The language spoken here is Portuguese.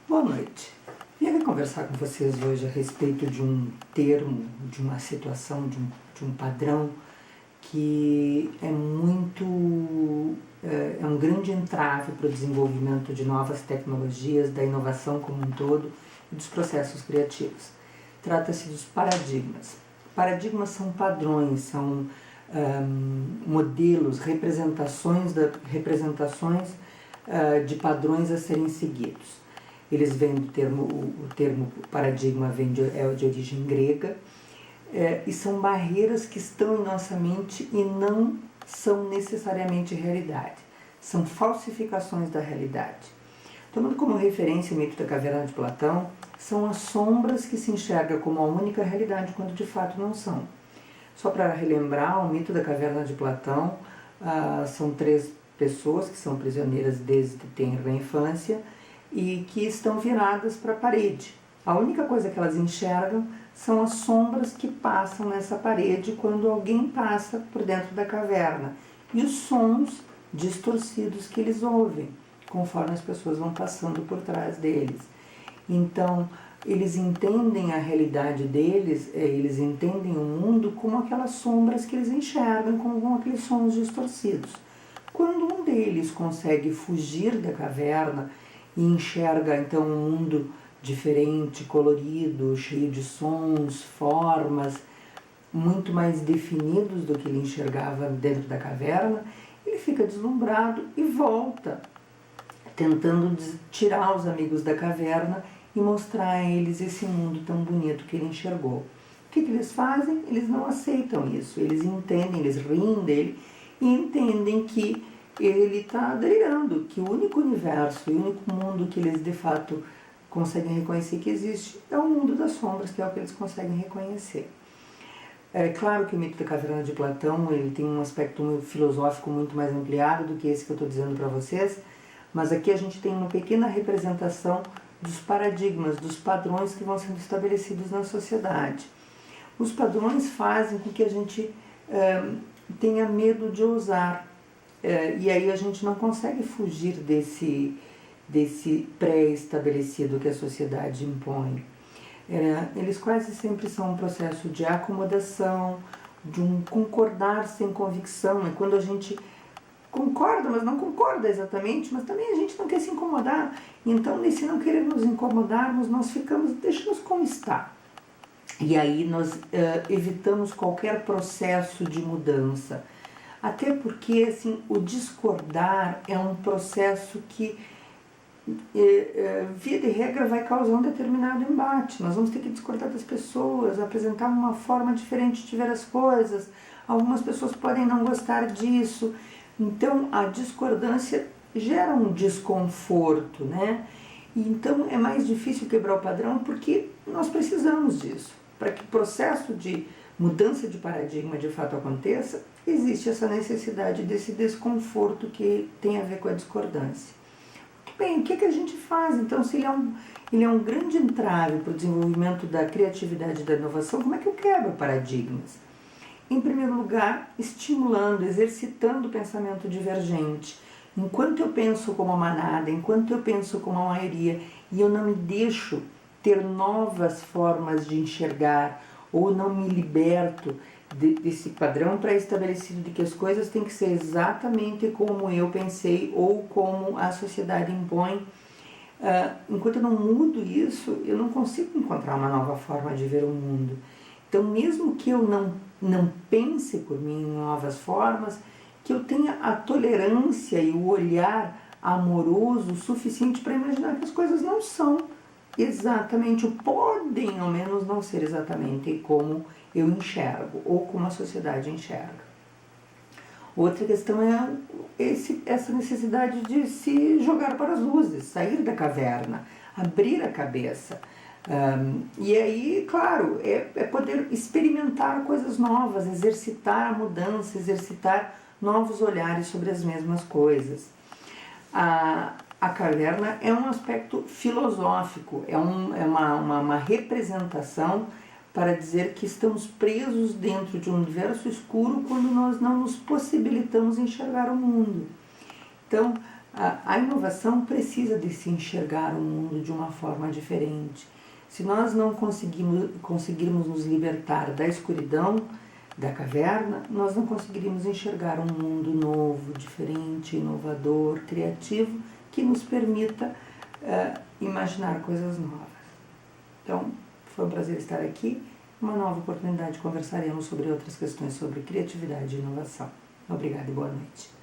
Boa noite. Vim aqui conversar com vocês hoje a respeito de um termo, de uma situação, de um padrão que é um grande entrave para o desenvolvimento de novas tecnologias, da inovação como um todo e dos processos criativos. Trata-se dos paradigmas. Paradigmas são padrões, são modelos, representações de padrões a serem seguidos. Eles vêm do termo, o termo paradigma é de origem grega, e são barreiras que estão em nossa mente e não são necessariamente realidade. São falsificações da realidade. Tomando como referência o mito da caverna de Platão, são as sombras que se enxergam como a única realidade quando de fato não são. Só para relembrar, o mito da caverna de Platão são 3 pessoas que são prisioneiras desde tenra infância e que estão viradas para a parede. A única coisa que elas enxergam são as sombras que passam nessa parede quando alguém passa por dentro da caverna e os sons distorcidos que eles ouvem conforme as pessoas vão passando por trás deles. Então, eles entendem a realidade deles, eles entendem o mundo como aquelas sombras que eles enxergam, como aqueles sons distorcidos. Quando um deles consegue fugir da caverna e enxerga então um mundo diferente, colorido, cheio de sons, formas, muito mais definidos do que ele enxergava dentro da caverna, ele fica deslumbrado e volta, tentando tirar os amigos da caverna e mostrar a eles esse mundo tão bonito que ele enxergou. O que eles fazem? Eles não aceitam isso, eles entendem, eles riem dele e entendem que ele está delirando, que o único universo e o único mundo que eles de fato conseguem reconhecer que existe é o mundo das sombras, que é o que eles conseguem reconhecer. É claro que o mito da caverna de Platão ele tem um aspecto filosófico muito mais ampliado do que esse que eu estou dizendo para vocês, mas aqui a gente tem uma pequena representação dos paradigmas, dos padrões que vão sendo estabelecidos na sociedade. Os padrões fazem com que a gente tenha medo de ousar, e aí a gente não consegue fugir desse pré-estabelecido que a sociedade impõe. Eles quase sempre são um processo de acomodação, de um concordar sem convicção. É quando a gente concorda, mas não concorda exatamente, mas também a gente não quer se incomodar. Então, nesse não querer nos incomodarmos, nós deixamos como está. E aí nós evitamos qualquer processo de mudança. Até porque, assim, o discordar é um processo que, via de regra, vai causar um determinado embate. Nós vamos ter que discordar das pessoas, apresentar uma forma diferente de ver as coisas. Algumas pessoas podem não gostar disso. Então, a discordância gera um desconforto, né? E então, é mais difícil quebrar o padrão porque nós precisamos disso. Para que o processo de mudança de paradigma de fato aconteça, existe essa necessidade desse desconforto que tem a ver com a discordância. Bem, o que a gente faz? Então, se ele é um grande entrave para o desenvolvimento da criatividade e da inovação, como é que eu quebro paradigmas? Em primeiro lugar, estimulando, exercitando o pensamento divergente. Enquanto eu penso como a manada, enquanto eu penso como a maioria, e eu não me deixo ter novas formas de enxergar, ou não me liberto desse padrão pré-estabelecido de que as coisas têm que ser exatamente como eu pensei ou como a sociedade impõe. Enquanto eu não mudo isso, eu não consigo encontrar uma nova forma de ver o mundo. Então, mesmo que eu não pense por mim em novas formas, que eu tenha a tolerância e o olhar amoroso suficiente para imaginar que as coisas não são exatamente, ou podem ao menos não ser exatamente como eu enxergo, ou como a sociedade enxerga. Outra questão é essa necessidade de se jogar para as luzes, sair da caverna, abrir a cabeça. E aí, claro, é poder experimentar coisas novas, exercitar a mudança, exercitar novos olhares sobre as mesmas coisas. A caverna é um aspecto filosófico, é uma representação para dizer que estamos presos dentro de um universo escuro quando nós não nos possibilitamos enxergar o mundo. Então, A inovação precisa de se enxergar o mundo de uma forma diferente. Se nós não conseguirmos nos libertar da escuridão, da caverna, nós não conseguiríamos enxergar um mundo novo, diferente, inovador, criativo, que nos permita imaginar coisas novas. Então, foi um prazer estar aqui. Uma nova oportunidade conversaremos sobre outras questões sobre criatividade e inovação. Obrigada e boa noite.